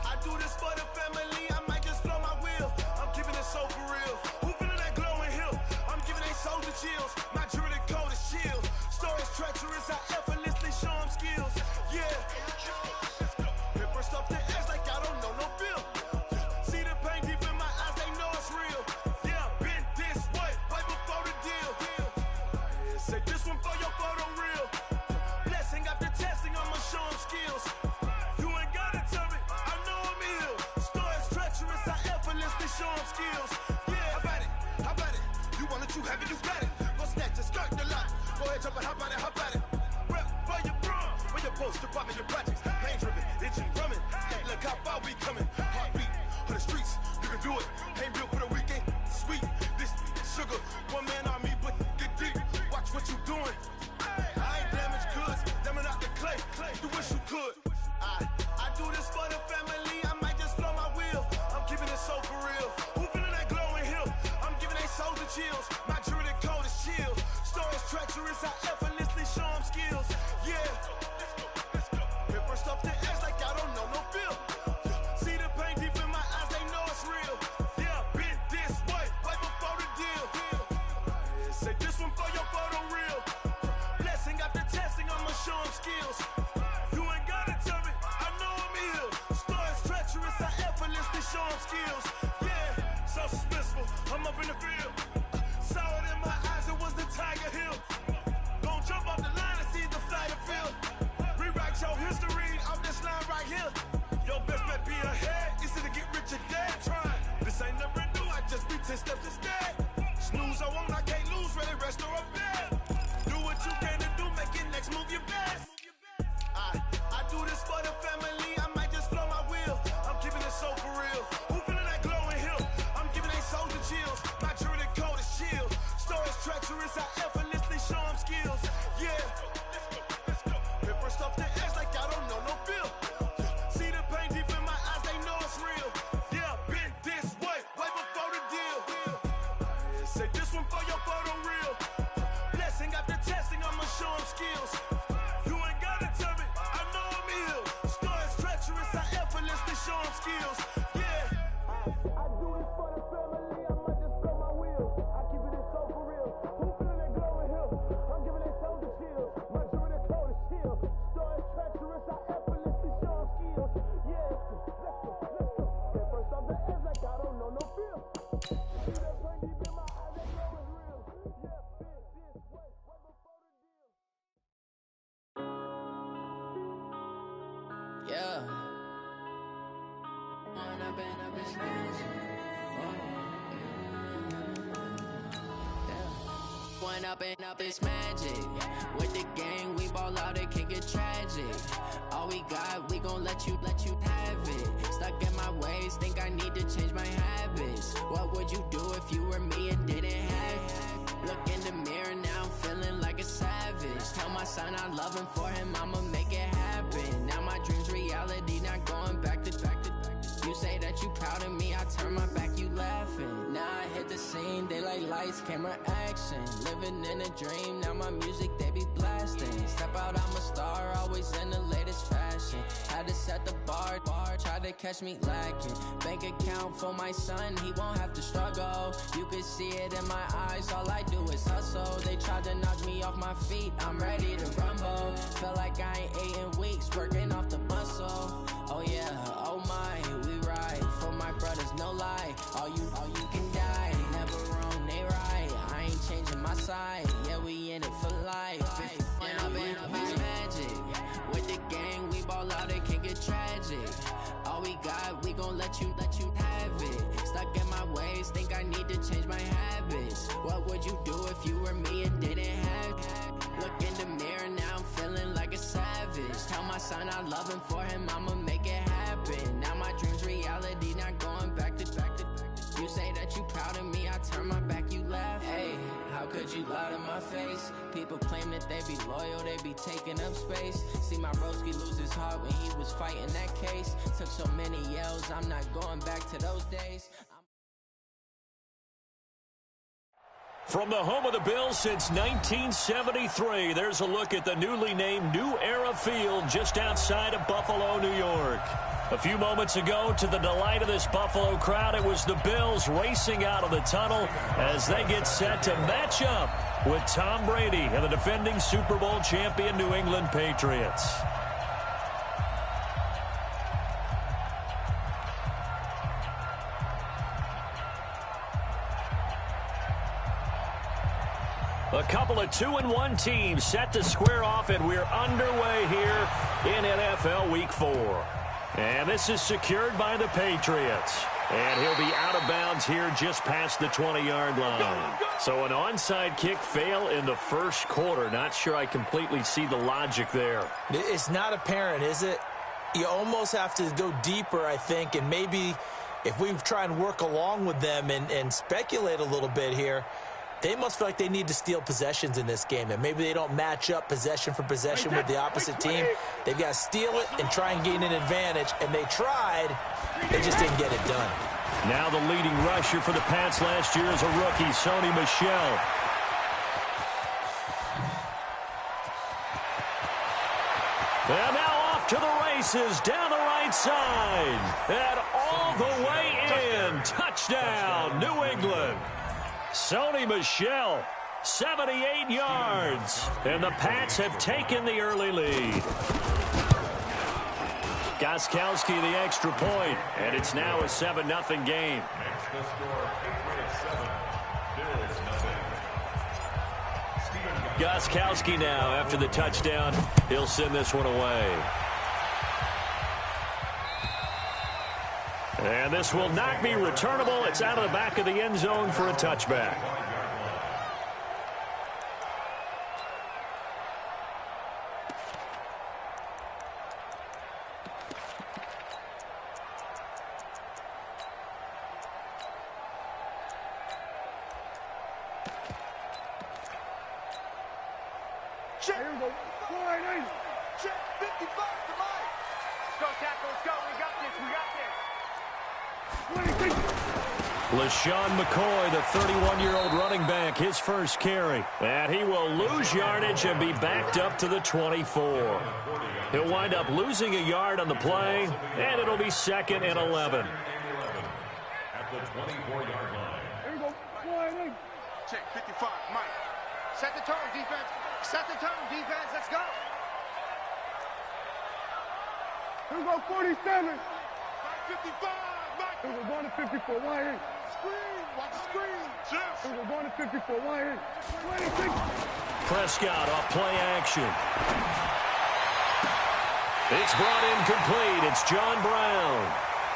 I do this for the family, I might just blow my wheel. I'm keeping it so for real. Who feeling that glowing hill? I'm giving they soldier chills. My jewelry code is chill. Stories treacherous, I effortlessly show them skills. Yeah. Paper stuff the edge like I don't know no feel. See the pain deep in my eyes, they know it's real. Yeah, been this way, right before the deal. Say this one for your photo real. Blessing after testing, I'ma show them skills. You ain't gotta tell me, I know I'm ill. Stories treacherous, I effortlessly show them skills. Yeah, how about it? You want it, you have it, you got it. Go snatch it, skirt the lot. Go ahead, jump it, how about it? Rep where you from, where you post, department, your projects. Pain driven, engine drumming. Hey, look how far we coming. Heartbeat on the streets, you can do it. Ain't built for the weekend, sweet. This sugar, one man army, but get deep. Watch what you doing. I ain't damaged goods, damn out the clay. You wish you could. I do this for the family, I might just blow my wheel. I'm keeping it so for real. Who feeling that glowing hill? I'm giving they soldier chills. My jewelry code is chill. Stories treacherous, I effortlessly show them skills. Yeah. Paper stuff the edge like I don't know no feel. See the pain deep in my eyes, they know it's real. Yeah, been this way, right before the deal. Say this one for your photo real. Blessing after testing, I'ma show them skills. You ain't gotta tell me, I know I'm ill. Stories treacherous, I effortlessly show them skills. Yeah, so suspenseful, I'm up in the field. Saw it in my eyes, it was the Tiger Hill. Gon' jump off the line and see the flight of field. Rewrite your history off this line right here. Your best bet be ahead, easy to get rich or dead trying. This ain't never new, I just be 10 steps instead. Snooze, I won't, I can't lose, ready, rest or a bed. Do what you can to do, make it next move your best. I do this for the family, I might just blow my wheel. I'm keeping it so for real. Who feeling that glowing hill? I'm giving they soldier chills. My jewelry code is chill. Stories treacherous, I effortlessly show them skills. Yeah. Paper stuff the edge like I don't know no feel. See the pain deep in my eyes, they know it's real. Yeah, been this way, right before the deal. Say this one for your photo real. Blessing after testing, I'ma show them skills. You ain't gotta tell me, I know I'm ill. Stories treacherous, I effortlessly show them skills. Yeah. I do this for the family, I might just blow my wheel. I keep it so for real. Who feeling that glowing hill? I'm giving they soldier chills. My jewelry code is chill. Stories treacherous, I effortlessly show them skills. Yeah, let's go. Get first off the edge like I don't know no feel. See that pain deep in my eyes, they know it's real. Yeah, been this way, right before the deal. Yeah. When I've been up this magic. When up this magic. With the gang, we ball out, it can get tragic. All we got, we gon' let you have it. Stuck in my ways, think I need to change my habits. What would you do if you were me and didn't have it? Look in the mirror, now I'm feeling like a savage. Tell my son I love him, for him I'ma make it happen. Now my dream's reality, not going back to. You say that you proud of me, I turn my back, you laughing. Now I hit the scene, they like lights, camera, action. Living in a dream, now my music, they be blasting. Step out, I'm a star, always in the latest fashion. Had to set the bar, try to catch me lacking. Bank account for my son, he won't have to struggle. You can see it in my eyes, all I do is hustle. They tried to knock me off my feet, I'm ready to rumble. Feel like I ain't ate in weeks, working off the muscle. Oh yeah, oh my, we ride for my brothers, no lie. All you can die, never wrong, they right. I ain't changing my side, yeah, we in it for life. When I've been up, it's magic. With the gang, we ball out, it can get tragic. All we got, we gon' let you have it. Stuck in my ways, think I need to change my habits. What would you do if you were me and didn't have it? Look in the mirror, now I'm feeling like a savage. Tell my son I love him, for him I'ma make it happen. Now my dream's reality, not going back to. You say that you proud of me, I turn my back, you laugh. Hey, how could you lie to my face? People claim that they be loyal, they be taking up space. See my broski lose his heart when he was fighting that case. Took so many yells, I'm not going back to those days. From the home of the Bills since 1973, there's a look at the newly named New Era Field just outside of Buffalo, New York. A few moments ago, to the delight of this Buffalo crowd, it was the Bills racing out of the tunnel as they get set to match up with Tom Brady and the defending Super Bowl champion New England Patriots. A couple of 2-1 teams set to square off, and we're underway here in NFL Week 4. And this is secured by the Patriots. And he'll be out of bounds here just past the 20-yard line. So an onside kick fail in the first quarter. Not sure I completely see the logic there. It's not apparent, is it? You almost have to go deeper, I think, and maybe if we try and work along with them and speculate a little bit here, they must feel like they need to steal possessions in this game, and maybe they don't match up possession for possession with the opposite team. They've got to steal it and try and gain an advantage, and they tried. They just didn't get it done. Now the leading rusher for the Pats last year is a rookie, Sony Michel. And now off to the races down the right side. And all the way in. Touchdown, New England. Sony Michel, 78 yards. And the Pats have taken the early lead. Gostkowski the extra point, and it's now a 7-0 game. Gostkowski now after the touchdown. He'll send this one away. And this will not be returnable. It's out of the back of the end zone for a touchback. Check. Here we go. 4-8. Check. 55 to Mike. Let's go, tackle. Let's go. We got this. We got this. LaShawn McCoy, the 31-year-old running back, his first carry. And he will lose yardage and be backed up to the 24. He'll wind up losing a yard on the play, and it'll be 2nd and 11. At the 24-yard line. Here we go. 4-8. Check. 55. Mike. Set the tone, defense. Set the tone, defense. Let's go. Here we go. 47. 55. Mike. We're going to 54. Why in? Screen. Watch the screen. Chips. We're going to 54. Why in? 26. Prescott off play action. It's brought in complete. It's John Brown.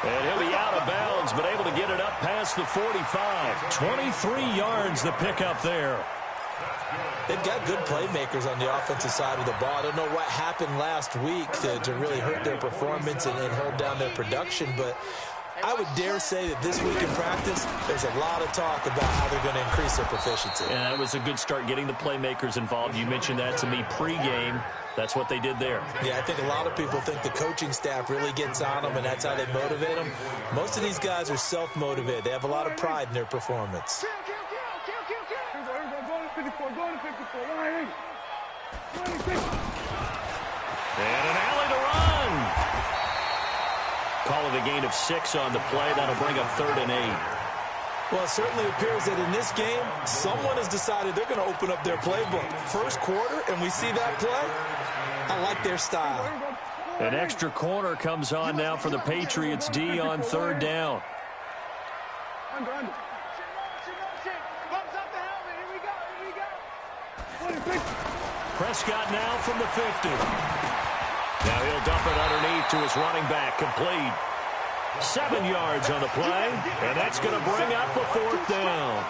And he'll be out of bounds, but able to get it up past the 45. 23 yards the pickup there. They've got good playmakers on the offensive side of the ball. I don't know what happened last week to really hurt their performance and hold down their production, but I would dare say that this week in practice, there's a lot of talk about how they're going to increase their proficiency. Yeah, that was a good start getting the playmakers involved. You mentioned that to me pregame. That's what they did there. Yeah, I think a lot of people think the coaching staff really gets on them, and that's how they motivate them. Most of these guys are self-motivated. They have a lot of pride in their performance. And an alley to run. Call it a gain of 6 on the play. That'll bring up 3rd and 8. Well, it certainly appears that in this game, someone has decided they're going to open up their playbook. First quarter, and we see that play. I like their style. An extra corner comes on now for the Patriots D on 3rd down. Prescott now from the 50. Now he'll dump it underneath to his running back, complete. 7 yards on the play, and that's going to bring up a 4th down.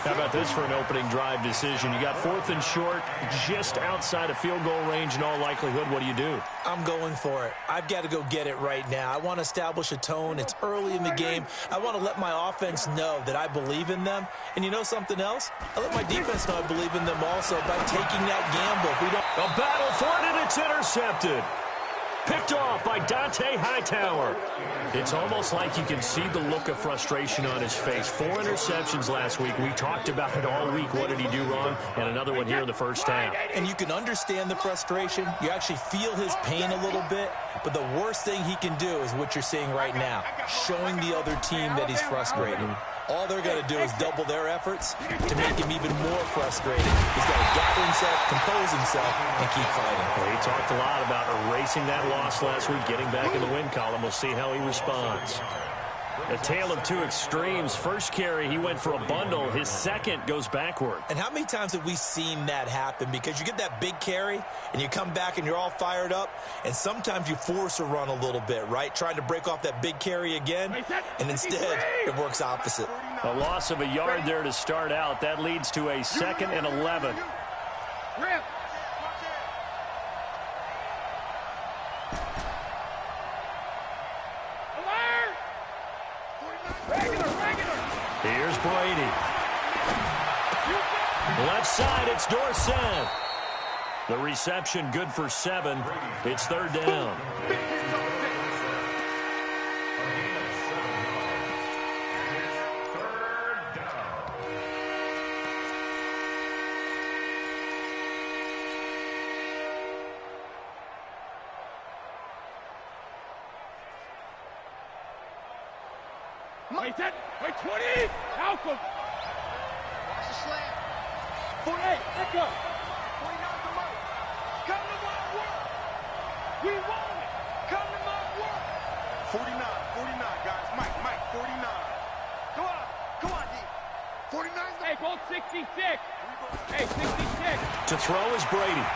How about this for an opening drive decision? You got 4th and short, just outside of field goal range in all likelihood. What do you do? I'm going for it. I've got to go get it right now. I want to establish a tone. It's early in the game. I want to let my offense know that I believe in them. And you know something else? I let my defense know I believe in them also by taking that gamble. If we don't... A battle for it, and it's intercepted. Picked picked off by Dante Hightower. It's almost like you can see the look of frustration on his face. 4 interceptions last week. We talked about it all week. What did he do wrong? And another one here in the first half. And you can understand the frustration. You actually feel his pain a little bit. But the worst thing he can do is what you're seeing right now, showing the other team that he's frustrated. All they're going to do is double their efforts to make him even more frustrated. He's got to gather himself, compose himself, and keep fighting. Well, he talked a lot about erasing that loss last week, getting back in the win column. We'll see how he responds. A tale of two extremes. First carry, he went for a bundle. His second goes backward. And how many times have we seen that happen? Because you get that big carry, and you come back and you're all fired up, and sometimes you force a run a little bit, right? Trying to break off that big carry again, and instead it works opposite. A loss of a yard there to start out. That leads to a 2nd and 11. Here's Brady. Left side, it's Dorsett. The reception good for 7. It's 3rd down. Wait, 20! Malcolm! Watch the slant. 48, let go. 49, come on. Come to my work. We want it. Come to my work. 49, guys. Mike, 49. Come on, D. 49. Hey, goal 66. Hey, 66. To throw is Brady.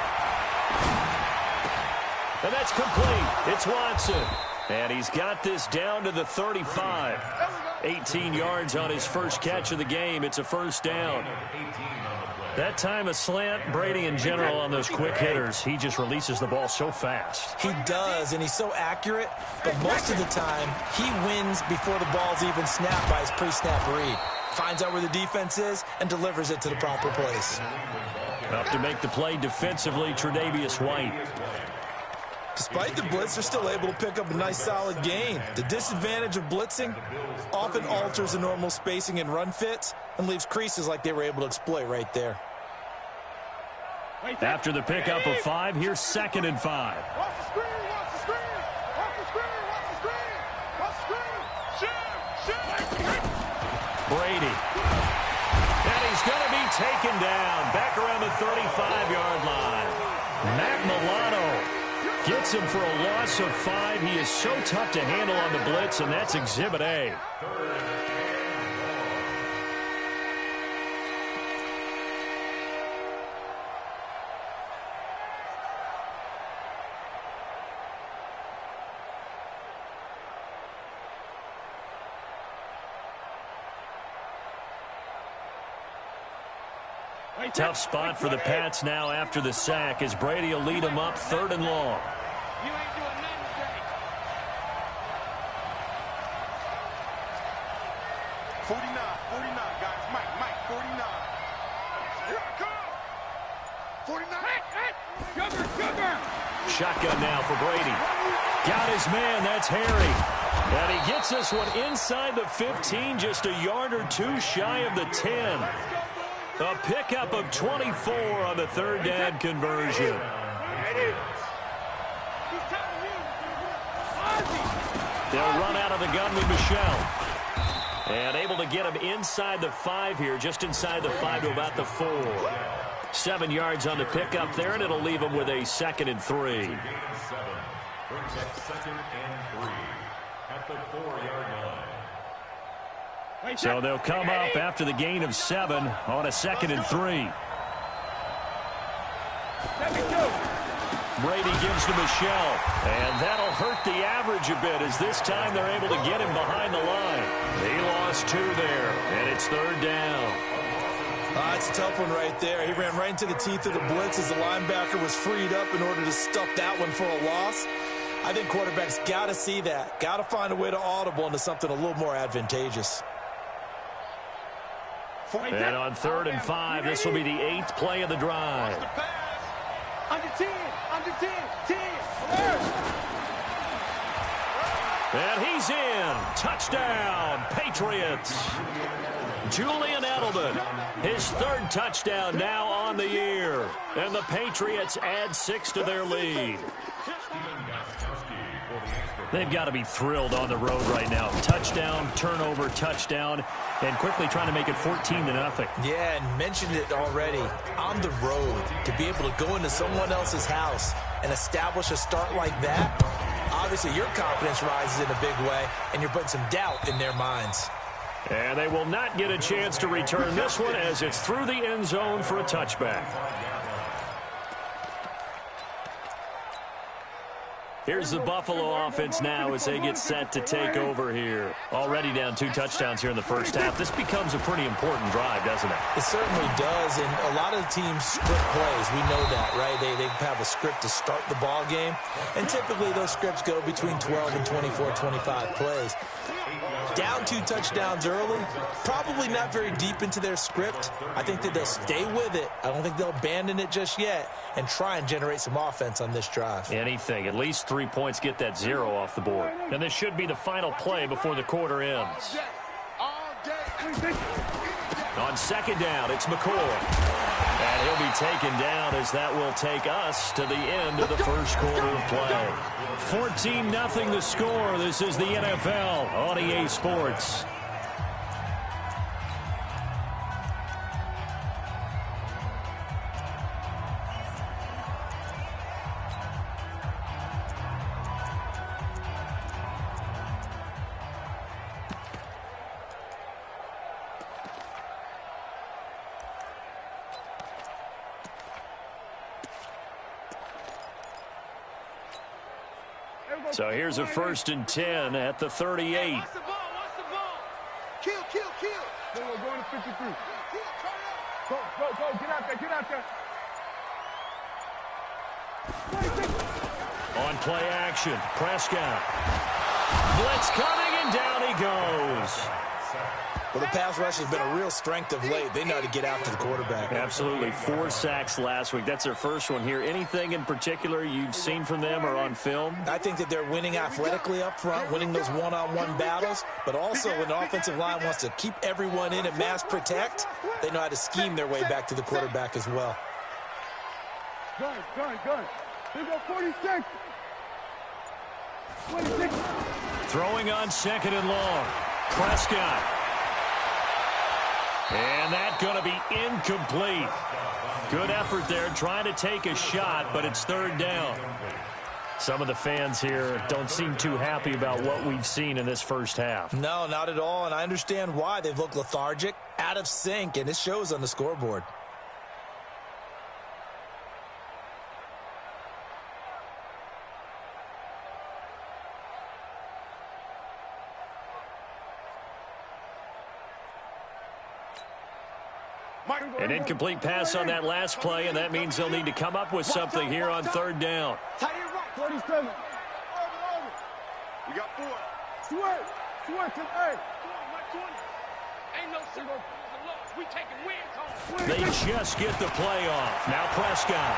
And that's complete. It's Watson. And he's got this down to the 35. 18 yards on his first catch of the game. It's a first down. That time a slant, Brady in general on those quick hitters, he just releases the ball so fast. He does, and he's so accurate, but most of the time he wins before the ball's even snapped by his pre-snap read. Finds out where the defense is and delivers it to the proper place. Up to make the play defensively, Tre'Davious White. Despite the blitz, they're still able to pick up a nice solid gain. The disadvantage of blitzing often alters the normal spacing and run fits and leaves creases like they were able to exploit right there. After the pickup of 5, here's 2nd and 5. Watch the screen, watch the screen. Watch the screen, watch the screen. Watch the screen. Shoot. Brady. And he's going to be taken down back around the 35-yard line. Matt Milano gets him for a loss of 5. He is so tough to handle on the blitz, and that's Exhibit A. Tough spot for the Pats now after the sack as Brady will lead them up 3rd and long. You ain't doing nothing today. 49, guys. Mike, 49. Here I come. 49. Sugar. Shotgun now for Brady. Got his man, that's Harry. And he gets this one inside the 15, just a yard or 2 shy of the 10. A pickup of 24 on the 3rd down conversion. They'll run out of the gun with Michelle. And able to get him inside the 5 here, just inside the 5 to about the 4. 7 yards on the pickup there, and it'll leave him with a 2nd and 3. Brings up 2nd and 3 at the 4-yard line. So they'll come up after the gain of 7 on a 2nd and 3. Brady gives to Michelle, and that'll hurt the average a bit as this time they're able to get him behind the line. He lost 2 there, and it's 3rd down. It's a tough one right there. He ran right into the teeth of the blitz as the linebacker was freed up in order to stuff that one for a loss. I think quarterbacks got to see that. Got to find a way to audible into something a little more advantageous. And on 3rd and 5, this will be the 8th play of the drive. Under 10, 10. And he's in. Touchdown, Patriots. Julian Edelman, his third touchdown now on the year. And the Patriots add 6 to their lead. They've got to be thrilled on the road right now. Touchdown, turnover, touchdown, and quickly trying to make it 14-0. Yeah, and mentioned it already. On the road, to be able to go into someone else's house and establish a start like that, obviously your confidence rises in a big way, and you're putting some doubt in their minds. And they will not get a chance to return this one as it's through the end zone for a touchback. Here's the Buffalo offense now as they get set to take over here. Already down 2 touchdowns here in the first half. This becomes a pretty important drive, doesn't it? It certainly does, and a lot of the teams script plays. We know that, right? They have a script to start the ball game, and typically those scripts go between 12 and 24, 25 plays. Down 2 touchdowns early, probably not very deep into their script. I think that they'll stay with it. I don't think they'll abandon it just yet and try and generate some offense on this drive. Anything. At least 3 points, get that 0 off the board. And this should be the final play before the quarter ends. On second down, it's McCoy. And he'll be taken down as that will take us to the end of the first quarter of play. 14-0 the score. This is the NFL on EA Sports. So here's a 1st and 10 at the 38. Watch the ball. Kill. Go into 53. Go. Get out there. On play action, Prescott. Blitz coming, and down he goes. Well, the pass rush has been a real strength of late. They know how to get after the quarterback. Absolutely. 4 sacks last week. That's their first one here. Anything in particular you've seen from them or on film? I think that they're winning athletically up front, winning those one-on-one battles, but also when the offensive line wants to keep everyone in and mass protect, they know how to scheme their way back to the quarterback as well. Gun. Here go 46. 26. Throwing on 2nd and long. Prescott. And that's going to be incomplete. Good effort there, trying to take a shot, but it's 3rd down. Some of the fans here don't seem too happy about what we've seen in this first half. No, not at all, and I understand why. They've looked lethargic, out of sync, and it shows on the scoreboard. An incomplete pass on that last play, and that means they'll need to come up with something here on 3rd down. 47. We got 4. Sweat to A. Ain't no single loss. We taking wins home. They just get the play off. Now Prescott.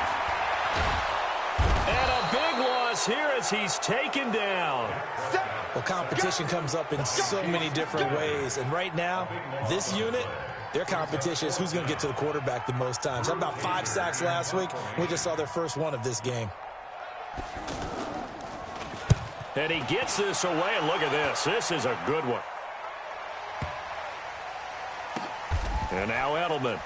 And a big loss here as he's taken down. Well, competition comes up in so many different ways, and right now, this unit, their competition is who's going to get to the quarterback the most times. Had about 5 sacks last week. We just saw their first one of this game. And he gets this away, and look at this. This is a good one. And now Edelman.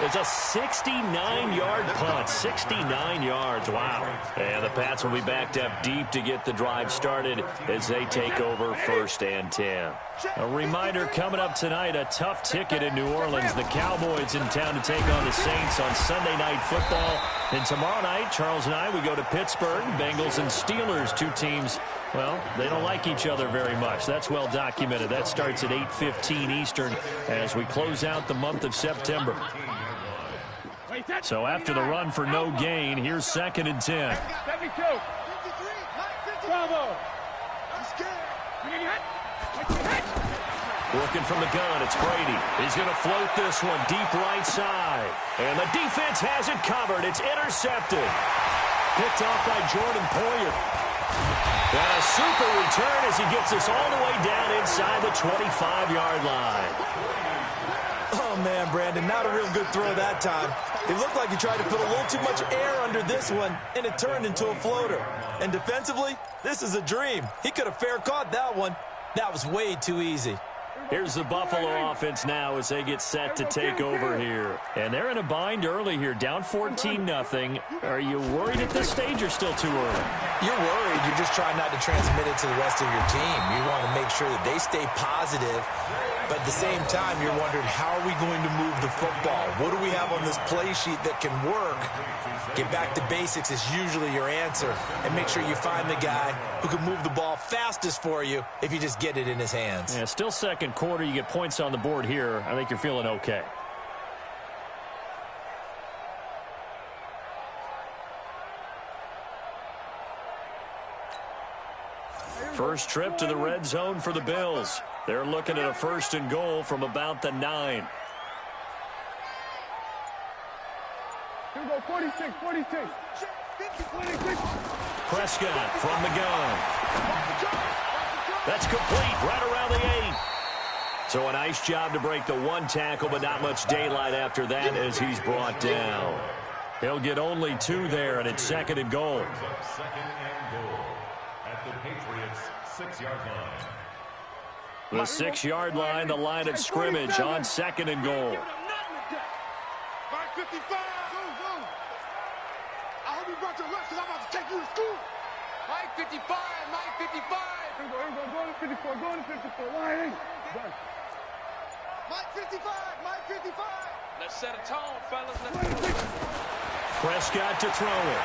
It's a 69-yard punt. 69 yards. Wow. And the Pats will be backed up deep to get the drive started as they take over 1st and 10. A reminder coming up tonight, a tough ticket in New Orleans. The Cowboys in town to take on the Saints on Sunday Night Football. And tomorrow night, Charles and I, we go to Pittsburgh. Bengals and Steelers, 2 teams, well, they don't like each other very much. That's well documented. That starts at 8:15 Eastern as we close out the month of September. So after the run for no gain, here's 2nd and 10. Bravo. Looking from the gun, it's Brady. He's going to float this one deep right side. And the defense has it covered. It's intercepted. Picked off by Jordan Poyer. And a super return as he gets us all the way down inside the 25-yard line. Oh, man, Brandon, not a real good throw that time. It looked like he tried to put a little too much air under this one, and it turned into a floater. And defensively, this is a dream. He could have fair caught that one. That was way too easy. Here's the Buffalo offense now as they get set to take over here. And they're in a bind early here, down 14-0. Are you worried at this stage or still too early? You're worried. You're just trying not to transmit it to the rest of your team. You want to make sure that they stay positive. But at the same time, you're wondering, how are we going to move the football? What do we have on this play sheet that can work? Get back to basics is usually your answer. And make sure you find the guy who can move the ball fastest for you if you just get it in his hands. Yeah, still second quarter. You get points on the board here. I think you're feeling okay. First trip to the red zone for the Bills. They're looking at a 1st and goal from about the 9. Here we go, 46, 46. Prescott from the gun. That's complete right around the 8. So a nice job to break the 1 tackle, but not much daylight after that as he's brought down. He'll get only 2 there, and it's 2nd and goal. 2nd and goal at the Patriots' 6-yard line. The 6-yard line, the line of scrimmage on 2nd and goal. Mike 55. I hope you brought your lunch because I'm about to take you to school. Mike 55. Mike 55. Here we go. Go to 54. Go to 54. Line 8. Done. Mike 55. Mike 55. Let's set a tone, fellas. Prescott to throw it.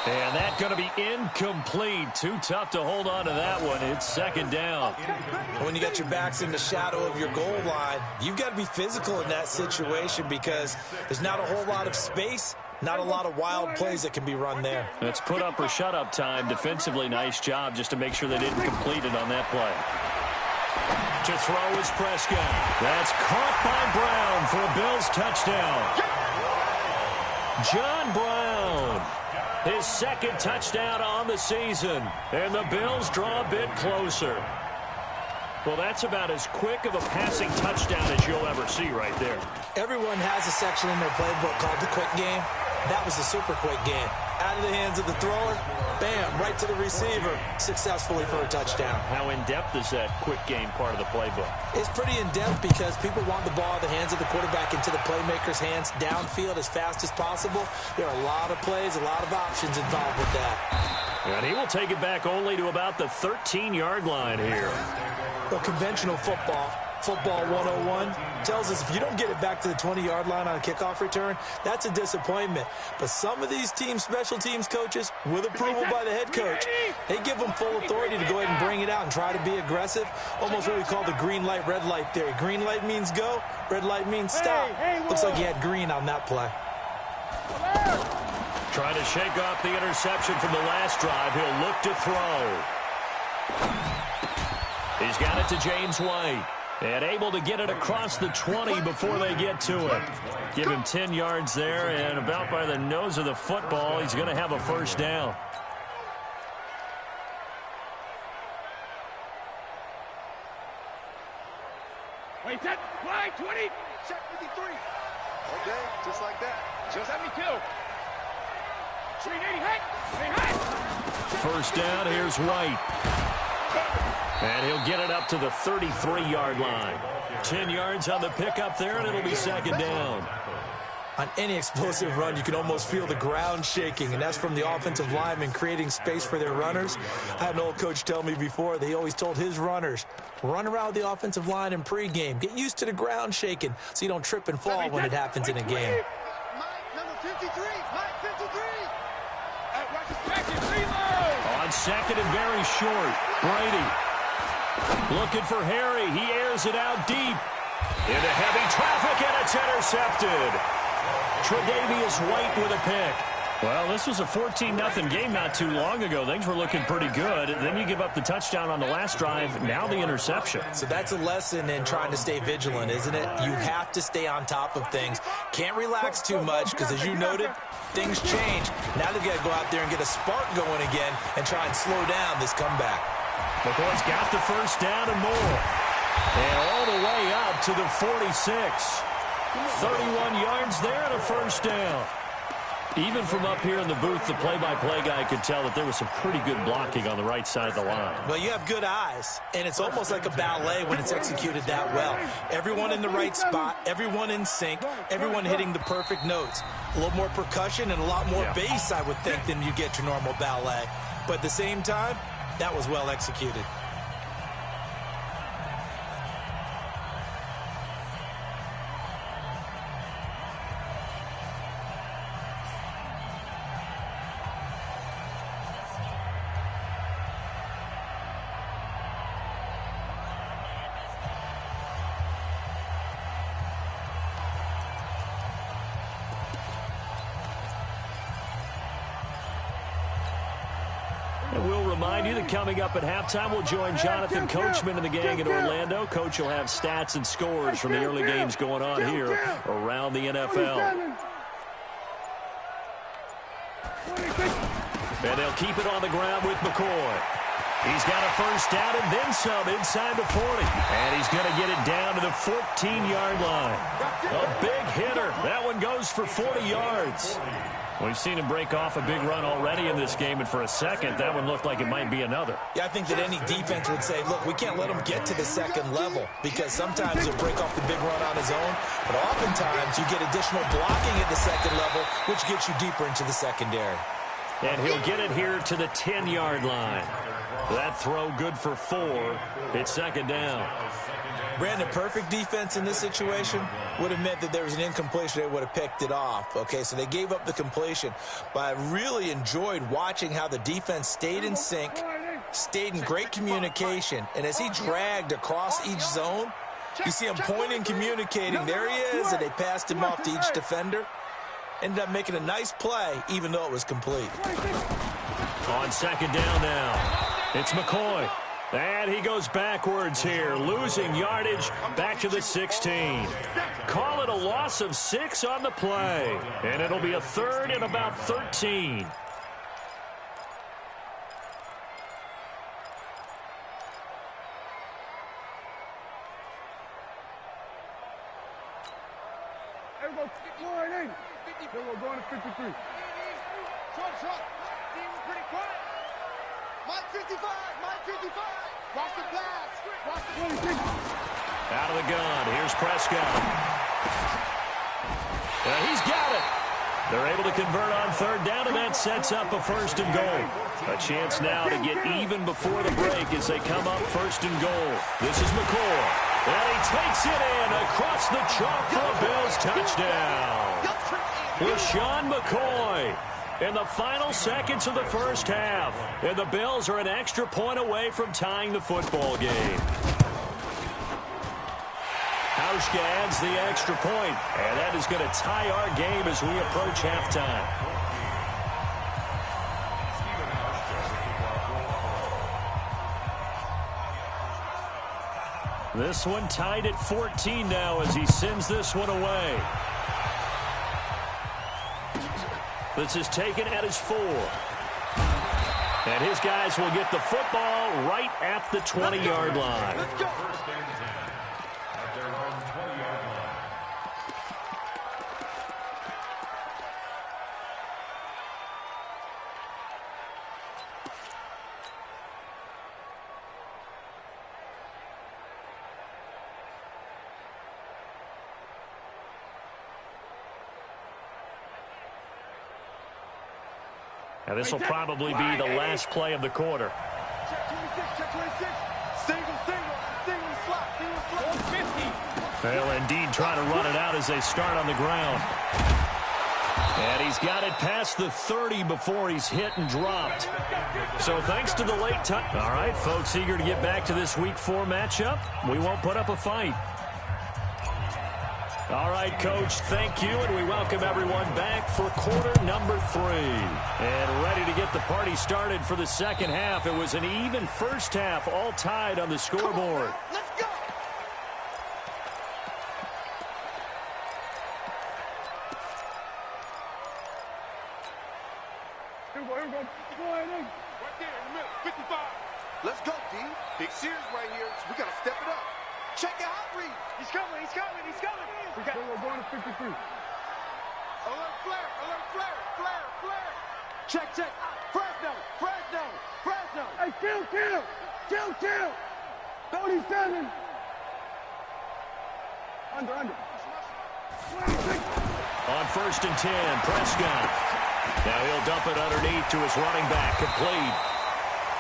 And that's going to be incomplete. Too tough to hold on to that one. It's 2nd down. When you got your backs in the shadow of your goal line, you've got to be physical in that situation because there's not a whole lot of space, not a lot of wild plays that can be run there. It's put up or shut up time. Defensively, nice job just to make sure they didn't complete it on that play. To throw is Prescott. That's caught by Brown for a Bills touchdown. John Brown. His 2nd touchdown on the season. And the Bills draw a bit closer. Well, that's about as quick of a passing touchdown as you'll ever see right there. Everyone has a section in their playbook called the quick game. That was the super quick game. Out of the hands of the thrower, bam, right to the receiver, successfully for a touchdown. How in-depth is that quick game part of the playbook? It's pretty in-depth because people want the ball in the hands of the quarterback into the playmaker's hands downfield as fast as possible. There are a lot of plays, a lot of options involved with that. And he will take it back only to about the 13-yard line here. Well, conventional football 101, tells us if you don't get it back to the 20-yard line on a kickoff return, that's a disappointment. But some of these special teams coaches, with approval by the head coach, they give them full authority to go ahead and bring it out and try to be aggressive. Almost what we call the green light, red light theory. Green light means go, red light means stop. Looks like he had green on that play. Trying to shake off the interception from the last drive. He'll look to throw. He's got it to James White. And able to get it across the 20 before they get to it. Give him 10 yards there, and about by the nose of the football, he's going to have a 1st down. Wait, that flag 20. Check 53. Okay, just like that. Just let me kill. 380, hey. 1st down, here's White. And he'll get it up to the 33-yard line. 10 yards on the pickup there, and it'll be 2nd down. On any explosive run, you can almost feel the ground shaking, and that's from the offensive linemen creating space for their runners. I had an old coach tell me before, they always told his runners, run around the offensive line in pregame. Get used to the ground shaking so you don't trip and fall when it happens in a game. Mike, number 53. Mike 53. On 2nd and very short, Brady. Looking for Harry. He airs it out deep. Into heavy traffic, and it's intercepted. Tre'Davious White with a pick. Well, this was a 14-0 game not too long ago. Things were looking pretty good. Then you give up the touchdown on the last drive. Now the interception. So that's a lesson in trying to stay vigilant, isn't it? You have to stay on top of things. Can't relax too much because, as you noted, things change. Now they've got to go out there and get a spark going again and try and slow down this comeback. McCoy's got the first down and more. And all the way up to the 46. 31 yards there and a first down. Even from up here in the booth, the play-by-play guy could tell that there was some pretty good blocking on the right side of the line. Well, you have good eyes, and it's almost like a ballet when it's executed that well. Everyone in the right spot, everyone in sync, everyone hitting the perfect notes. A little more percussion and a lot more bass, I would think, than you get to normal ballet. But at the same time, that was well executed. And we'll remind you that coming up at halftime, we'll join Jonathan Coachman and the gang in Orlando. Coach will have stats and scores from the early games going on here around the NFL. And they'll keep it on the ground with McCoy. He's got a first down and then some inside the 40. And he's going to get it down to the 14-yard line. A big hitter. That one goes for 40 yards. We've seen him break off a big run already in this game, and for a second, that one looked like it might be another. Yeah, I think that any defense would say, look, we can't let him get to the second level because sometimes he'll break off the big run on his own, but oftentimes you get additional blocking at the second level, which gets you deeper into the secondary. And he'll get it here to the 10-yard line. That throw good for 4. It's second down. Brandon, perfect defense in this situation would have meant that there was an incompletion. They would have picked it off. Okay, so they gave up the completion. But I really enjoyed watching how the defense stayed in sync, stayed in great communication. And as he dragged across each zone, you see him pointing, communicating. There he is, and they passed him off to each defender. Ended up making a nice play, even though it was complete. On second down now, it's McCoy. And he goes backwards here, losing yardage back to the 16. Call it a loss of 6 on the play. And it'll be a third and about 13. We're going to 53. Short. Pretty quiet. Mike 55. Watch the pass. Watch the 26. Out of the gun. Here's Prescott. He's got it. They're able to convert on third down, and that sets up a first and goal. A chance now to get even before the break as they come up first and goal. This is McCoy. And he takes it in across the chalk for a Bills touchdown. LaShawn McCoy in the final seconds of the first half. And the Bills are an extra point away from tying the football game. Hauschka adds the extra point, and that is going to tie our game as we approach halftime. This one tied at 14 now as he sends this one away. This is taken at his 4. And his guys will get the football right at the 20-yard line. Let's go. At their own 20-yard line. Now this will probably be the last play of the quarter. Check 26. Single slot. 50. They'll indeed try to run it out as they start on the ground. And he's got it past the 30 before he's hit and dropped. So thanks to the late time. All right, folks, eager to get back to this Week 4 matchup. We won't put up a fight. All right, Coach, thank you, and we welcome everyone back for quarter number 3. And ready to get the party started for the second half. It was an even first half, all tied on the scoreboard. Let's go. Here we go. Go ahead in. Right there in the middle, 55. Let's go, D. Big series right here, so we got to step it up. Check it out, Reed. He's coming. We got we're going to 53. Alert flare. Check. Fresno. Hey, kill. 37. Under. 26. On 1st and 10, Prescott. Now he'll dump it underneath to his running back, complete.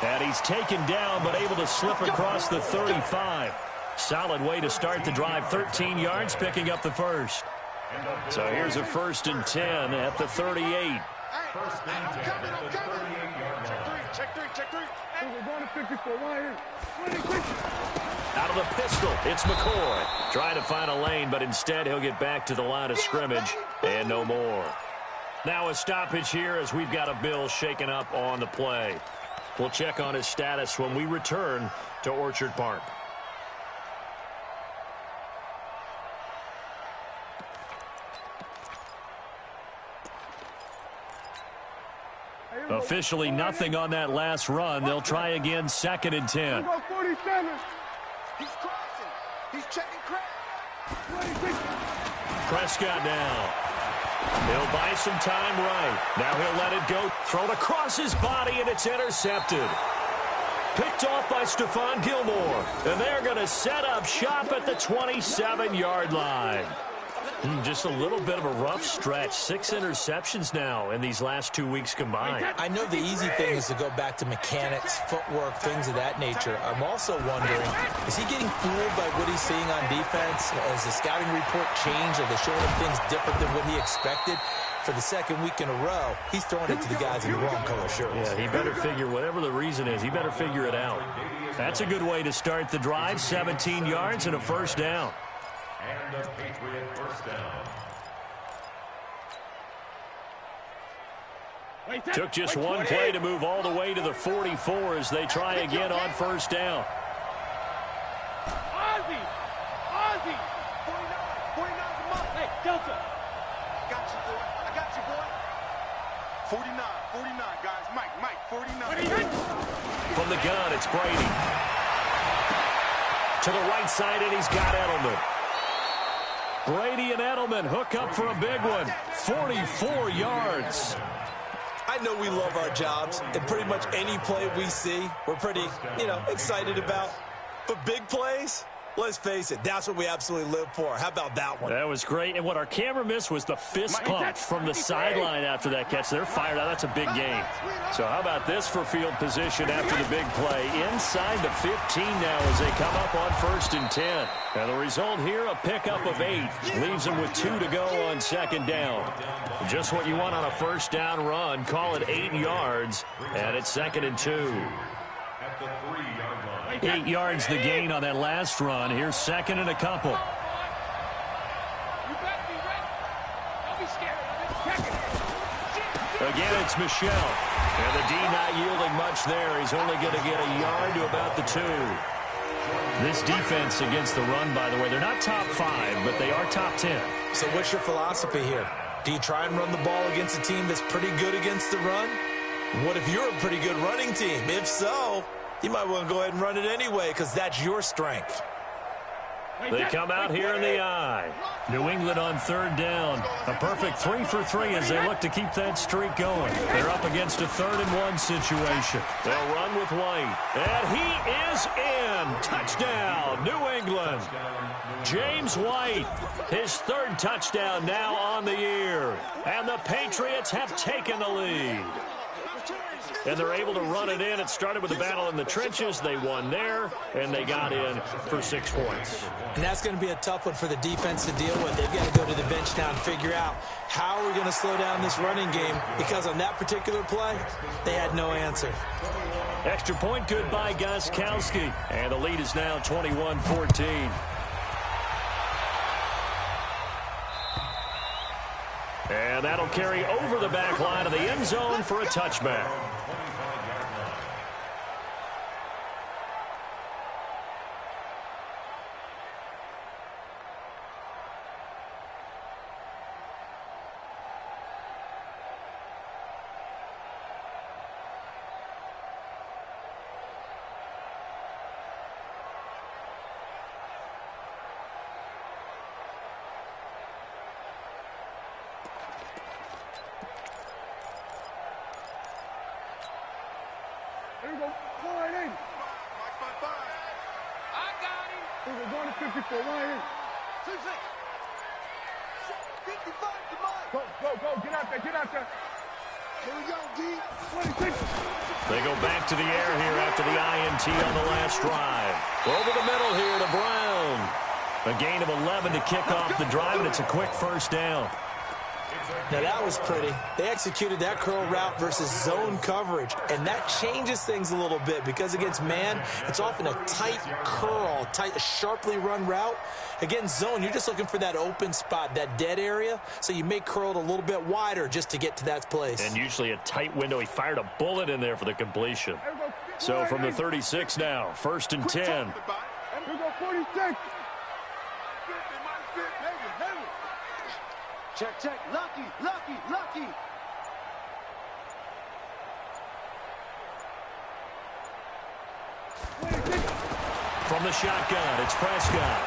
And he's taken down, but able to slip across the 35. Solid way to start the drive. 13 yards, picking up the first. So here's a 1st and 10 at the 38. First and 10 at the 38-yard line. Check three. We're going to 54. Right here. 26. Out of the pistol, it's McCoy. Trying to find a lane, but instead he'll get back to the line of scrimmage and no more. Now a stoppage here as we've got a Bill shaken up on the play. We'll check on his status when we return to Orchard Park. Officially nothing on that last run. They'll try again, 2nd and 10. 47. He's crossing. He's checking crack. Prescott now. He'll buy some time right. Now he'll let it go. Thrown across his body, and it's intercepted. Picked off by Stephon Gilmore. And they're going to set up shop at the 27-yard line. Just a little bit of a rough stretch. 6 interceptions now in these last 2 weeks combined. I know the easy thing is to go back to mechanics, footwork, things of that nature. I'm also wondering, is he getting fooled by what he's seeing on defense? Has the scouting report changed? Are they showing him things different than what he expected? For the second week in a row, he's throwing it to the guys in the wrong color shirts. Yeah, he better figure, whatever the reason is, he better figure it out. That's a good way to start the drive. 17 yards and a 1st down. And a Patriot 1st down. Took just one play to move all the way to the 44 as they try again on 1st down. Ozzy! 49 come on. Hey, Delta. I got you, boy. 49, guys. Mike, 49. From the gun, it's Brady. To the right side, and he's got Edelman. Brady and Edelman hook up for a big one. 44 yards. I know we love our jobs, and pretty much any play we see, we're pretty, excited about. But big plays, let's face it, that's what we absolutely live for. How about that one? That was great. And what our camera missed was the fist pump from the sideline after that catch. They're fired out. That's a big game. So how about this for field position after the big play? Inside the 15 now as they come up on 1st and 10. And the result here, a pickup of 8. Leaves them with 2 to go on 2nd down. Just what you want on a 1st down run. Call it 8 yards. And it's 2nd and 2. At the 3-yard line. 8 yards the gain on that last run. Here's 2nd and a couple. You better be ready. Don't be scared. Again, it's Michelle. And the D not yielding much there. He's only going to get a yard to about the 2. This defense against the run, by the way, they're not top 5, but they are top 10. So what's your philosophy here? Do you try and run the ball against a team that's pretty good against the run? What if you're a pretty good running team? If so, you might want to go ahead and run it anyway because that's your strength. They come out here in the eye. New England on 3rd down. A perfect 3 for 3 as they look to keep that streak going. They're up against a 3rd and 1 situation. They'll run with White. And he is in. Touchdown, New England. James White, his 3rd touchdown now on the year. And the Patriots have taken the lead. And they're able to run it in. It started with a battle in the trenches. They won there, and they got in for 6 points. And that's going to be a tough one for the defense to deal with. They've got to go to the bench now and figure out how are we going to slow down this running game, because on that particular play, they had no answer. Extra point good by Gostkowski. And the lead is now 21-14. And that'll carry over the back line of the end zone for a touchback. There you go. Go right in. 5. I got him. Here we go. Going to 54. Right in. 2-6. 55 to mine. Go. Get out there. Here we go, D. 26. They go back to the air here after the INT on the last drive. Over the middle here to Brown. A gain of 11 to kick off the drive, and it's a quick first down. Now, that was pretty. They executed that curl route versus zone coverage, and that changes things a little bit because against man, it's often a tight curl, sharply run route. Against zone, you're just looking for that open spot, that dead area, so you may curl it a little bit wider just to get to that place. And usually a tight window. He fired a bullet in there for the completion. So from the 36 now, 1st and 10. Here we go, 46. Check. Lucky. From the shotgun, it's Prescott.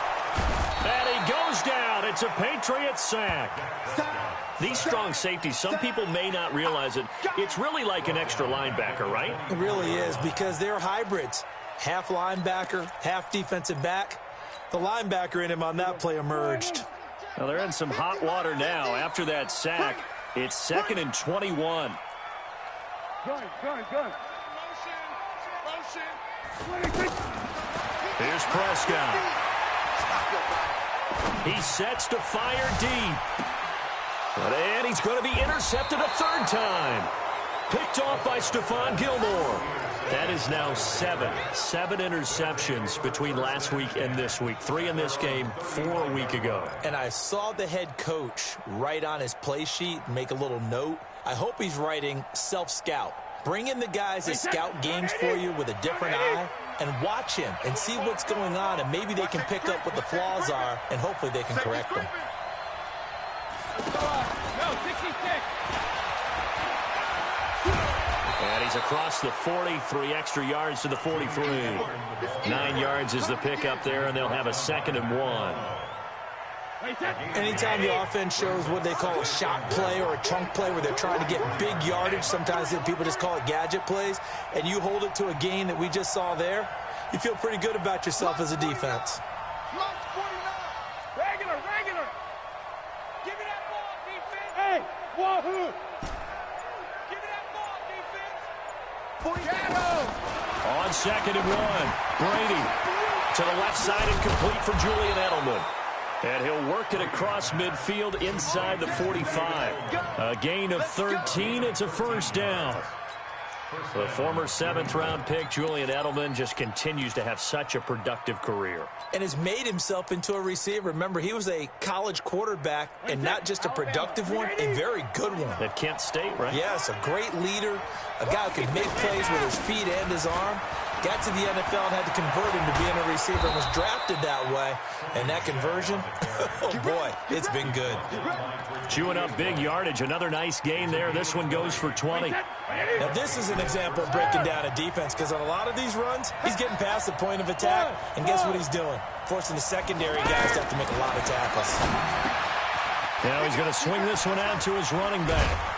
And he goes down. It's a Patriot sack. These strong safeties, some people may not realize it. It's really like an extra linebacker, right? It really is because they're hybrids. Half linebacker, half defensive back. The linebacker in him on that play emerged. Well, they're in some hot water now. After that sack, it's 2nd and 21. Gun. Motion. Here's Prescott. He sets to fire deep. And he's going to be intercepted a 3rd time. Picked off by Stephon Gilmore. That is now 7 interceptions between last week and this week. 3 in this game, 4 a week ago. And I saw the head coach write on his play sheet, make a little note. I hope he's writing self-scout. Bring in the guys that scout games for you with a different eye and watch him and see what's going on, and maybe they can pick up what the flaws are, and hopefully they can correct them. No, 66. And he's across the 40, 3 extra yards to the 43. 9 yards is the pickup there, and they'll have a 2nd and 1. Anytime the offense shows what they call a shot play or a chunk play where they're trying to get big yardage, sometimes people just call it gadget plays, and you hold it to a gain that we just saw there, you feel pretty good about yourself as a defense. Regular. Give me that ball, defense. Hey, wahoo. Give me that ball, defense. On 2nd and 1, Brady to the left side and complete for Julian Edelman. And he'll work it across midfield inside the 45. A gain of 13. It's a 1st down. The former 7th-round pick, Julian Edelman, just continues to have such a productive career. And has made himself into a receiver. Remember, he was a college quarterback, and not just a productive one, a very good one. At Kent State, right? Yes, a great leader, a guy who could make plays with his feet and his arm. Got to the NFL and had to convert him to being a receiver and was drafted that way. And that conversion, oh boy, it's been good. Chewing up big yardage. Another nice gain there. This one goes for 20. Now, this is an example of breaking down a defense because on a lot of these runs, he's getting past the point of attack. And guess what he's doing? Forcing the secondary guys to have to make a lot of tackles. Now he's going to swing this one out to his running back.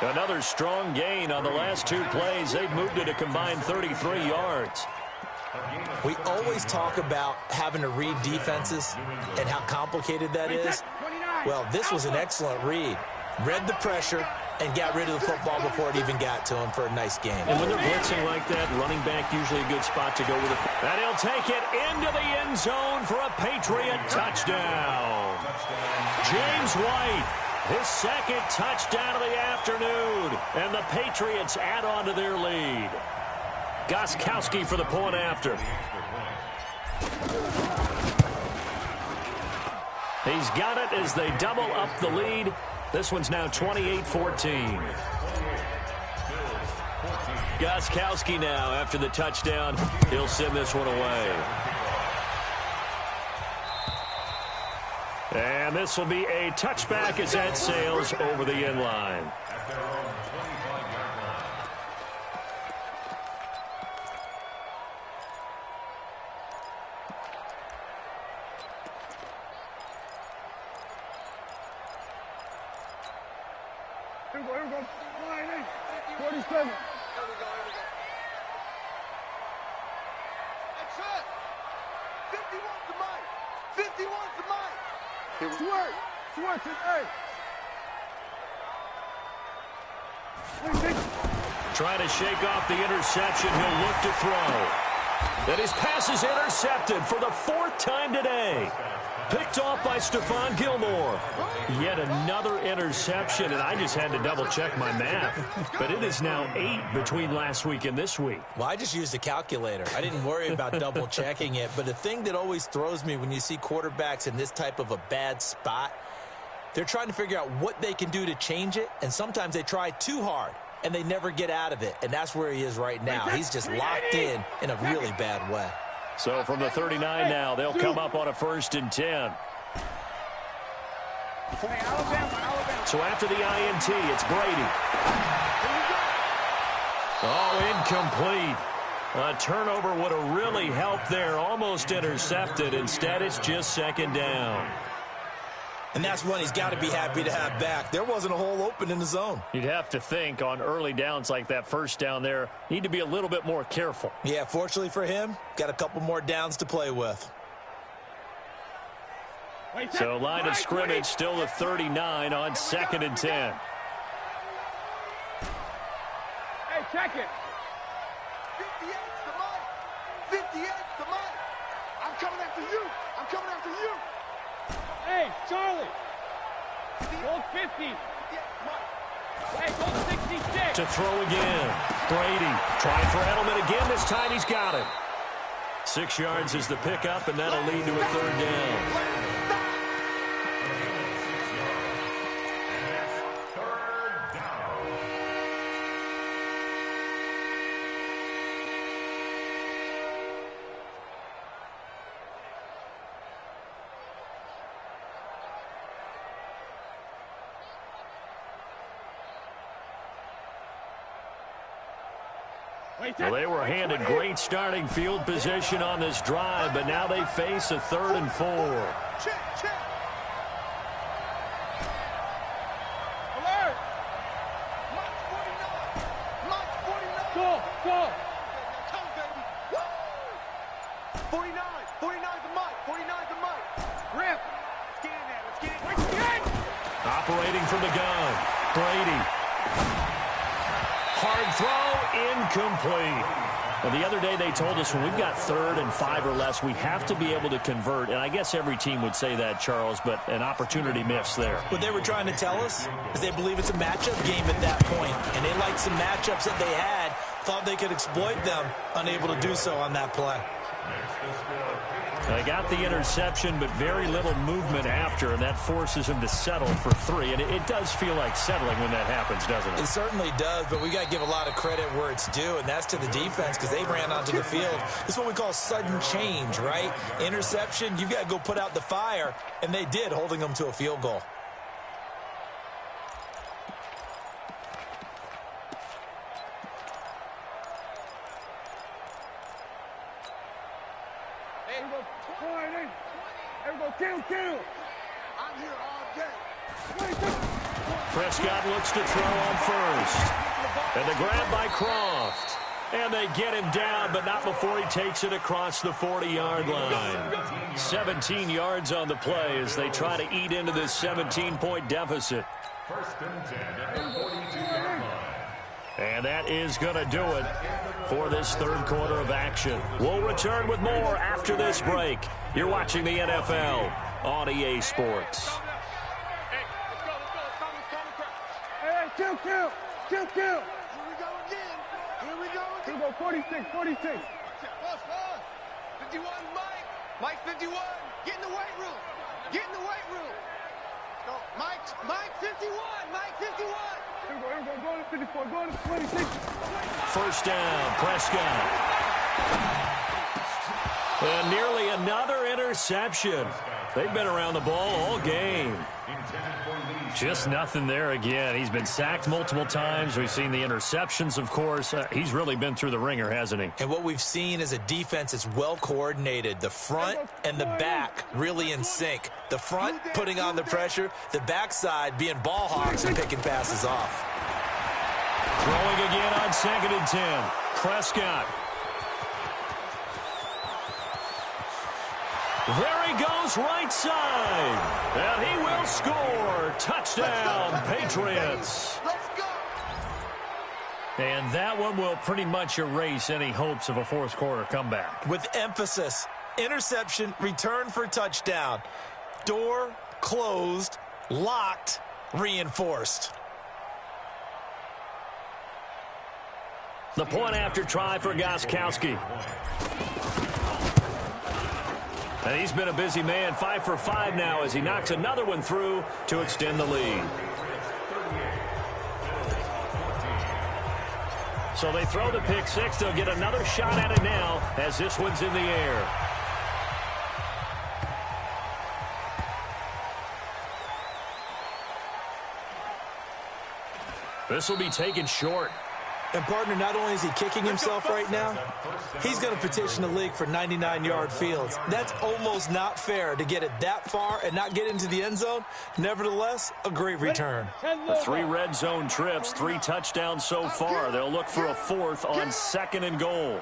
Another strong gain on the last 2 plays. They've moved it a combined 33 yards. We always talk about having to read defenses and how complicated that is. Well, this was an excellent read. Read the pressure and got rid of the football before it even got to him for a nice game. And when they're blitzing like that, running back usually a good spot to go with it. And he'll take it into the end zone for a Patriot touchdown. James White, his 2nd touchdown of the afternoon. And the Patriots add on to their lead. Gostkowski for the point after. He's got it as they double up the lead. This one's now 28-14. Gostkowski now after the touchdown. He'll send this one away. And this will be a touchback as that sails over the end line. Here we go. 47. That's it. 51's the mic. 51's the mic. Switch it, hey. Trying to shake off the interception. He'll look to throw. And his pass is intercepted for the fourth time today. Picked off by Stephon Gilmore. Yet another interception, and I just had to double-check my math. But it is now 8 between last week and this week. Well, I just used a calculator. I didn't worry about double-checking it. But the thing that always throws me when you see quarterbacks in this type of a bad spot, they're trying to figure out what they can do to change it, and sometimes they try too hard, and they never get out of it. And that's where he is right now. He's just locked in a really bad way. So from the 39 now, they'll come up on a 1st and 10. So after the INT, it's Brady. Oh, incomplete. A turnover would have really helped there. Almost intercepted. Instead, it's just 2nd down. And that's one he's got to be happy to have back. There wasn't a hole open in the zone. You'd have to think on early downs like that 1st down there, need to be a little bit more careful. Yeah, fortunately for him, got a couple more downs to play with. So line of scrimmage still the 39 on 2nd and 10. Hey, check it. 58's the mic. 58's the mic. I'm coming after you. I'm coming after you. Hey, Charlie. Goal 50. Hey, goal 66. To throw again. Brady trying for Edelman again. This time he's got it. 6 yards is the pickup, and that'll lead to a 3rd down. Well, they were handed great starting field position on this drive, but now they face a 3rd and 4. Check. Alert. Mike 49. Go. Come, baby. Woo! 49. 49's the mic. 49's the mic. Rip. Let's get in there. Let's get in. Operating from the gun. Brady. Hard throw, incomplete. Well, the other day they told us when we've got 3rd and 5 or less, we have to be able to convert. And I guess every team would say that, Charles, but an opportunity missed there. What they were trying to tell us is they believe it's a matchup game at that point, and they liked some matchups that they had, thought they could exploit them, unable to do so on that play. They got the interception, but very little movement after, and that forces him to settle for 3. And it does feel like settling when that happens, doesn't it? It certainly does, but we got to give a lot of credit where it's due, and that's to the defense because they ran onto the field. It's what we call sudden change, right? Interception, you've got to go put out the fire, and they did, holding them to a field goal. Kill. I'm here all day. Prescott looks to throw on 1st. And the grab by Croft. And they get him down, but not before he takes it across the 40-yard line. 17 yards on the play as they try to eat into this 17-point deficit. 1st and 10 at the 42-yard line. And that is going to do it for this 3rd quarter of action. We'll return with more after this break. You're watching the NFL on EA Sports. Hey, let's go. Hey, kill. Here we go again. Here we go, 46. 51, Mike. Mike 51. Get in the weight room. Get in the weight room. Go, Mike 51. Mike 51. Here we go. Go to 54. Go to 26. First down, Prescott. And nearly another interception. They've been around the ball all game. Just nothing there again. He's been sacked multiple times. We've seen the interceptions, of course. He's really been through the ringer, hasn't he? And what we've seen is a defense that's well coordinated. The front and the back really in sync. The front putting on the pressure. The backside being ball hawks and picking passes off. Throwing again on 2nd and 10. Prescott. There he goes, right side. And he will score. Touchdown, Patriots. Let's go. And that one will pretty much erase any hopes of a fourth quarter comeback. With emphasis, interception, return for touchdown. Door closed, locked, reinforced. The point after try for Gostkowski. And he's been a busy man, 5 for 5 now as he knocks another one through to extend the lead. So they throw the pick six. They'll get another shot at it now as this one's in the air. This will be taken short. And, partner, not only is he kicking himself right now, he's going to petition the league for 99-yard fields. That's almost not fair to get it that far and not get into the end zone. Nevertheless, a great return. The 3 red zone trips, 3 touchdowns so far. They'll look for a 4th on 2nd and goal.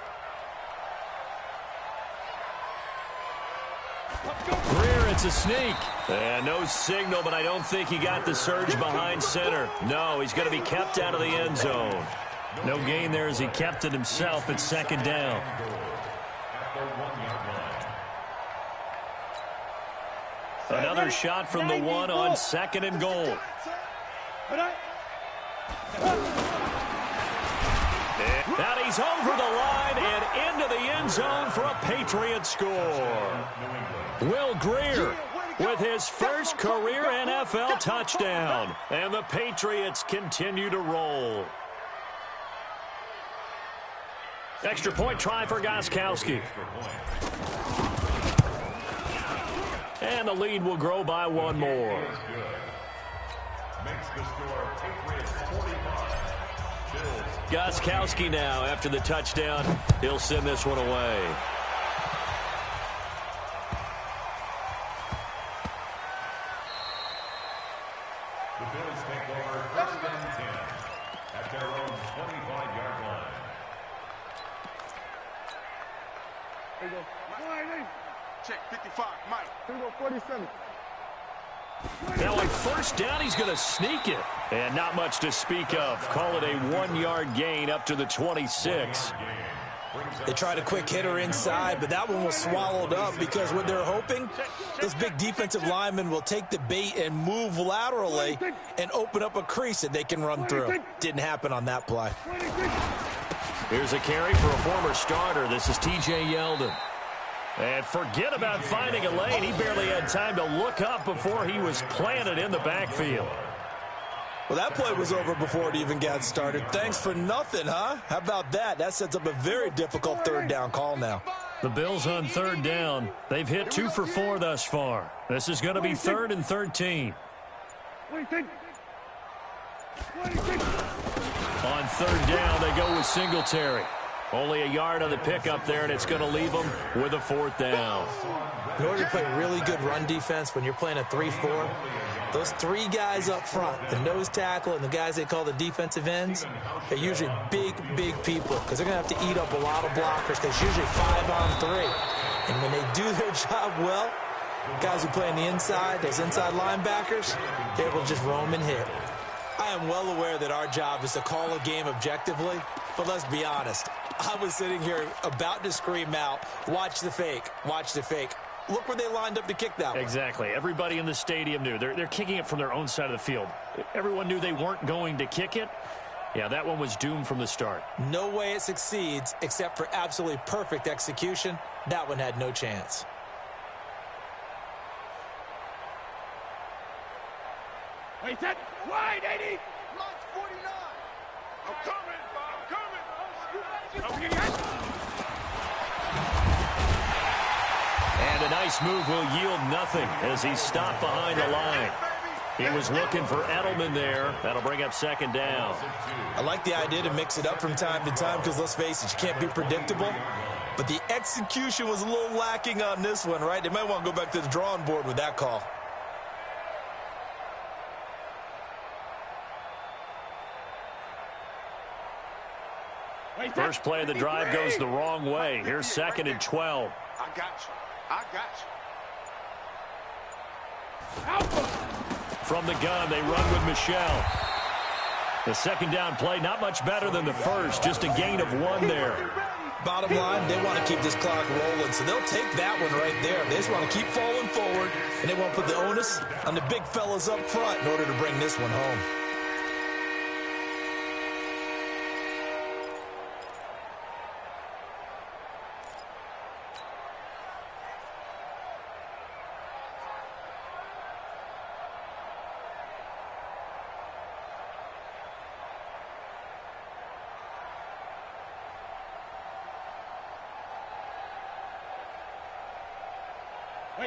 Greer, it's a sneak. And no signal, but I don't think he got the surge behind center. No, he's going to be kept out of the end zone. No gain there as he kept it himself at 2nd down. Another shot from the 1 on 2nd and goal. And he's over the line and into the end zone for a Patriot score. Will Greer with his first career NFL touchdown. And the Patriots continue to roll. Extra point try for Gostkowski. And the lead will grow by 1 more. Gostkowski now after the touchdown. He'll send this one away. The Bills take over 1st and 10 at their own 25-yard line. Here we go. Check 55, Mike. Here we go, 47. Now on 1st down, he's going to sneak it. And not much to speak of. Call it a 1-yard gain up to the 26. They tried a quick hitter inside, but that one was swallowed up because what they're hoping, those big defensive linemen will take the bait and move laterally and open up a crease that they can run through. Didn't happen on that play. Here's a carry for a former starter. This is T.J. Yeldon. And forget about finding a lane. He barely had time to look up before he was planted in the backfield. Well, that play was over before it even got started. Thanks for nothing, huh? How about that? That sets up a very difficult 3rd down call now. The Bills on 3rd down. They've hit 2 for 4 thus far. This is going to be 3rd and 13. On 3rd down, they go with Singletary. Only a yard on the pickup there, and it's going to leave them with a 4th down. In order to play really good run defense when you're playing a 3-4, those 3 guys up front, the nose tackle and the guys they call the defensive ends, they're usually big, big people because they're going to have to eat up a lot of blockers because it's usually 5 on 3. And when they do their job well, guys who play on the inside, those inside linebackers, they're able to just roam and hit. I am well aware that our job is to call a game objectively, but let's be honest. I was sitting here about to scream out, watch the fake, watch the fake. Look where they lined up to kick that one. Exactly. Everybody in the stadium knew. They're kicking it from their own side of the field. Everyone knew they weren't going to kick it. Yeah, that one was doomed from the start. No way it succeeds except for absolutely perfect execution. That one had no chance. Wait, set. Wide, 80. Launch 49. I'm coming, And a nice move will yield nothing as he's stopped behind the line. He was looking for Edelman there. That'll bring up second down. I like the idea to mix it up from time to time because, let's face it, you can't be predictable. But the execution was a little lacking on this one, right? They might want to go back to the drawing board with that call. First play of the drive goes the wrong way. Here's second and 12. I got you. I got you. Alpha. From the gun, they run with Michelle. The second down play, not much better than the first, just a gain of 1 there. Bottom line, they want to keep this clock rolling, so they'll take that one right there. They just want to keep falling forward, and they want to put the onus on the big fellas up front in order to bring this one home.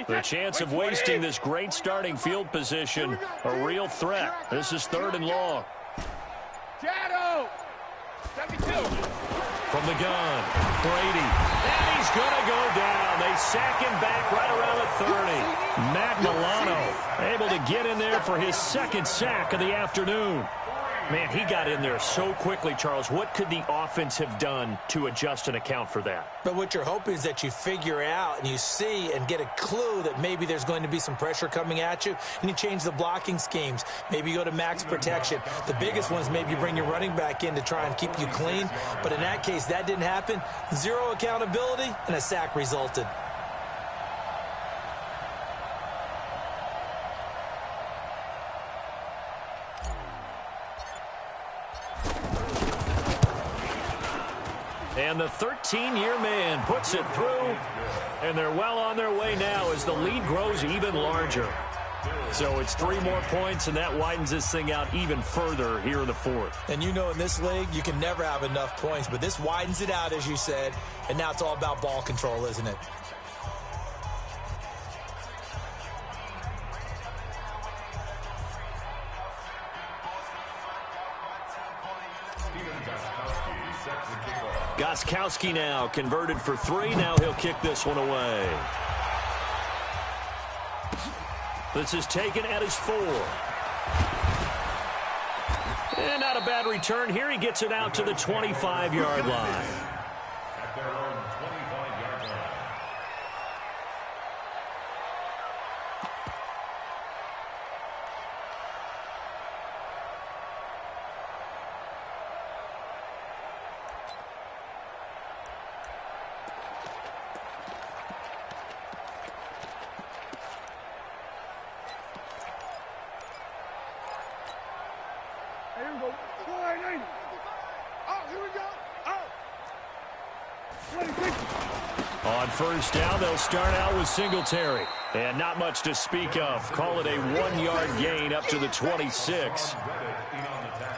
The chance of wasting this great starting field position, a real threat. This is third and long. Shadow. 72. From the gun, Brady. And he's going to go down. They sack him back right around the 30. Matt Milano able to get in there for his second sack of the afternoon. Man, he got in there so quickly, Charles. What could the offense have done to adjust and account for that? But what you're hoping is that you figure out and you see and get a clue that maybe there's going to be some pressure coming at you, and you change the blocking schemes. Maybe you go to max protection. The biggest one is maybe you bring your running back in to try and keep you clean. But in that case, that didn't happen. Zero accountability, and a sack resulted. And the 13-year man puts it through, and they're well on their way now as the lead grows even larger. So it's 3 more points, and that widens this thing out even further here in the fourth. And you know in this league, you can never have enough points, but this widens it out, as you said, and now it's all about ball control, isn't it? Gostkowski now converted for 3. Now he'll kick this one away. This is taken at his 4. And not a bad return here. He gets it out to the 25-yard line. At their own 25-yard line. Here we go. 480. Oh, here we go. Oh. 26. On first down, they'll start out with Singletary. And not much to speak of. Call it a 1-yard gain up to the 26.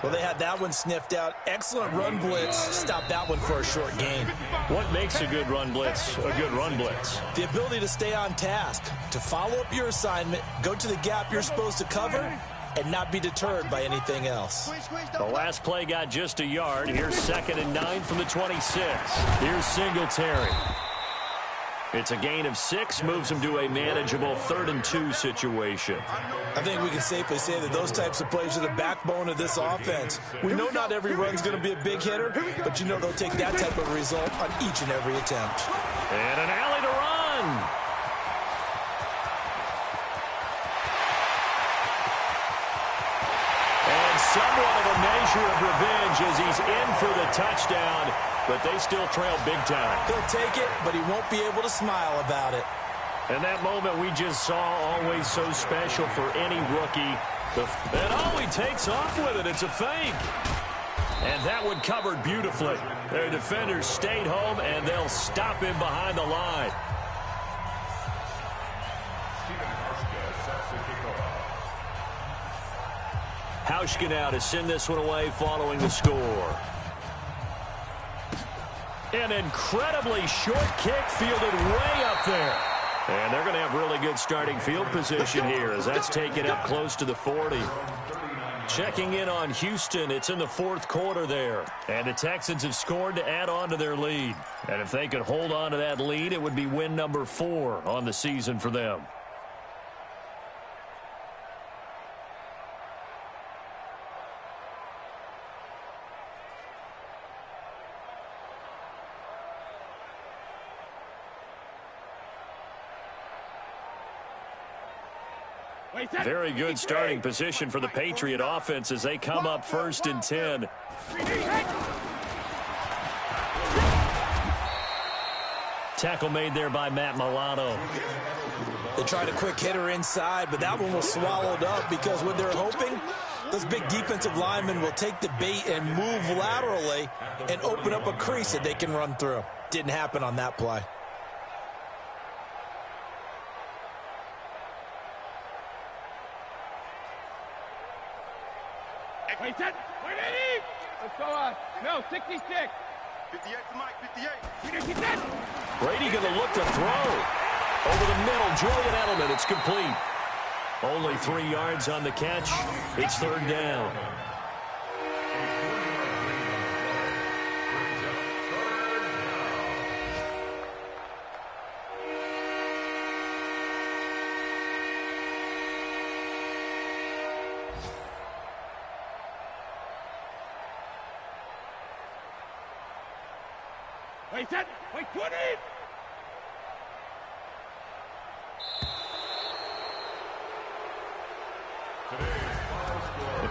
Well, they had that one sniffed out. Excellent run blitz. Stopped that one for a short gain. What makes a good run blitz a good run blitz? The ability to stay on task, to follow up your assignment, go to the gap you're supposed to cover, and not be deterred by anything else. The last play got just a yard. Here's second and 9 from the 26. Here's Singletary. It's a gain of 6, moves him to a manageable 3rd and 2 situation. I think we can safely say that those types of plays are the backbone of this offense. We know not every run's going to be a big hitter, but you know they'll take that type of result on each and every attempt. And an alley to run. And somewhat of a measure of revenge as he's in for the touchdown, but they still trail big time. He'll take it, but he won't be able to smile about it. And that moment we just saw, always so special for any rookie. And oh, he takes off with it. It's a fake. And that one covered beautifully. Their defenders stayed home, and they'll stop him behind the line. Hauschka now to send this one away following the score. An incredibly short kick fielded way up there. And they're going to have really good starting field position here as that's taken up close to the 40. Checking in on Houston, it's in the fourth quarter there. And the Texans have scored to add on to their lead. And if they could hold on to that lead, it would be win number 4 on the season for them. Very good starting position for the Patriot offense as they come up 1st and 10. Tackle made there by Matt Milano. They tried a quick hitter inside, but that one was swallowed up because what they're hoping, those big defensive linemen will take the bait and move laterally and open up a crease that they can run through. Didn't happen on that play. Wait, set. Wait, Eddie. Let's go, no, 66. 58 to Mike, 58. Brady going to look to throw. Over the middle, Julian Edelman, it's complete. Only 3 yards on the catch. It's 3rd down. Wait, set. Wait, 20.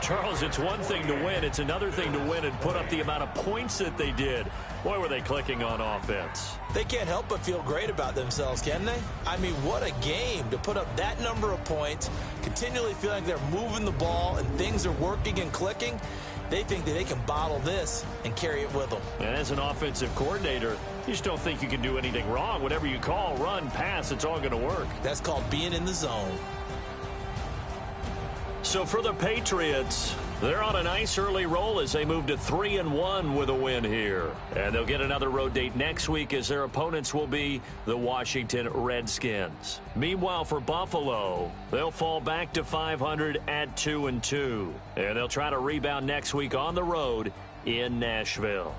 Charles, it's one thing to win. It's another thing to win and put up the amount of points that they did. Boy, were they clicking on offense. They can't help but feel great about themselves, can they? I mean, what a game to put up that number of points, continually feeling like they're moving the ball and things are working and clicking. They think that they can bottle this and carry it with them. And as an offensive coordinator, you just don't think you can do anything wrong. Whatever you call, run, pass, it's all going to work. That's called being in the zone. So for the Patriots, they're on a nice early roll as they move to 3-1 with a win here. And they'll get another road date next week as their opponents will be the Washington Redskins. Meanwhile, for Buffalo, they'll fall back to 500 at 2-2. And they'll try to rebound next week on the road in Nashville.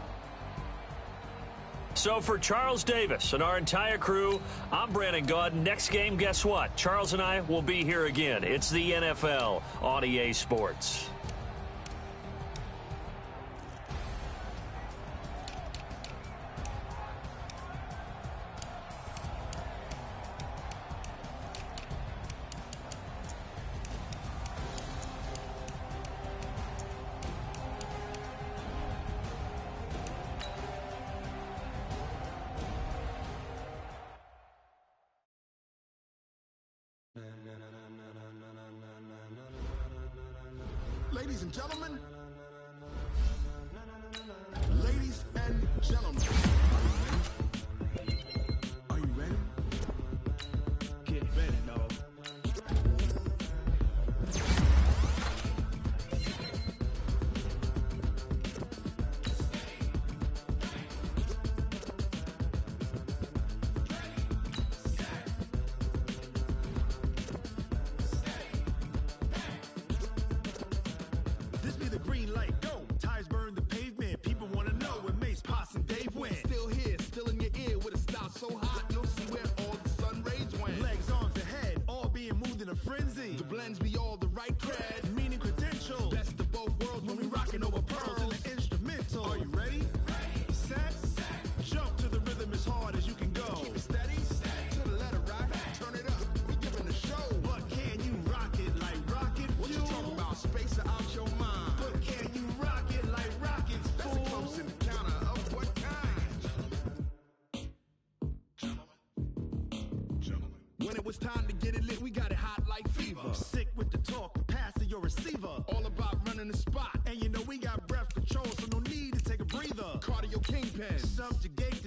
So for Charles Davis and our entire crew, I'm Brandon Gaudin. Next game, guess what? Charles and I will be here again. It's the NFL on EA Sports. Ladies and gentlemen. Ladies and gentlemen. Are you ready? Get ready, dog. This be the green light, go. Tires burn the pavement. People want to know where Mace, Potts, and Dave went. Still here, still in your ear with a style so hot. You'll see where all the sun rays went. Legs, arms, and head, all being moved in a frenzy. The blends be all the right cred, meaning credentials. Best of both worlds when we rockin' over pearls in the instrumental. Are you ready? Set. Jump to the rhythm as hard as you can go. Keep it steady. To the letter rock. Turn it up. We giving the show. But can you rock it like rocket fuel? What you talking about? Space out your mind. But can you rock it like rockets, fool? That's a close encounter of what kind? Gentlemen. When it was time to get it lit, we got it hot like fever. Sick with the talk, pass to your receiver. All about running the spot. And you know we got breath control, so no need to take a breather. Cardio kingpin, subjugate